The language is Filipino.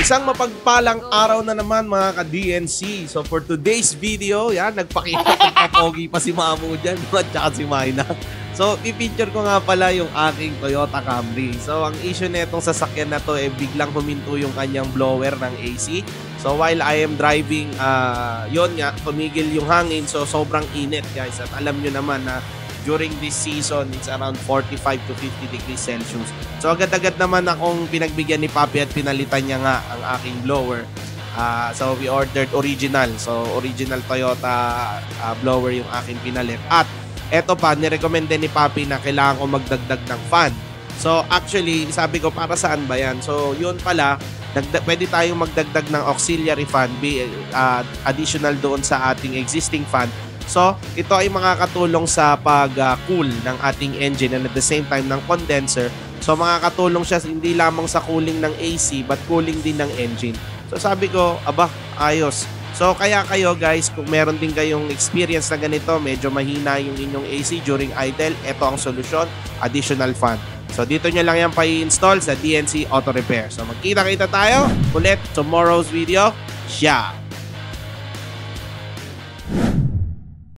Isang mapagpalang araw na naman mga ka-DNC. So for today's video, yan, nagpapogi pa si Mamu dyan at saka si Mayna. So i-feature ko nga pala yung aking Toyota Camry. So ang issue netong sasakyan na to biglang huminto yung kanyang blower ng AC. So while I am driving, yon nga, tumigil yung hangin. So sobrang init guys. At alam nyo naman na during this season, it's around 45 to 50 degrees Celsius. So agad-agad naman akong pinagbigyan ni Papi at pinalitan niya nga ang aking blower. So we ordered original. So original Toyota blower yung aking pinalit. At eto pa, nirecommend din ni Papi na kailangan ko magdagdag ng fan. So actually, sabi ko para saan ba yan? So yun pala, pwede tayong magdagdag ng auxiliary fan, additional doon sa ating existing fan. So, ito ay makakatulong sa pag-cool ng ating engine and at the same time ng condenser. So, makakatulong siya hindi lamang sa cooling ng AC but cooling din ng engine. So, sabi ko, aba, ayos. So, kaya kayo guys, kung meron din kayong experience na ganito, medyo mahina yung inyong AC during idle, ito ang solusyon, additional fan. So, dito nyo lang yan pa-i-install sa DNC Auto Repair. So, magkita-kita tayo ulit tomorrow's video. Ciao!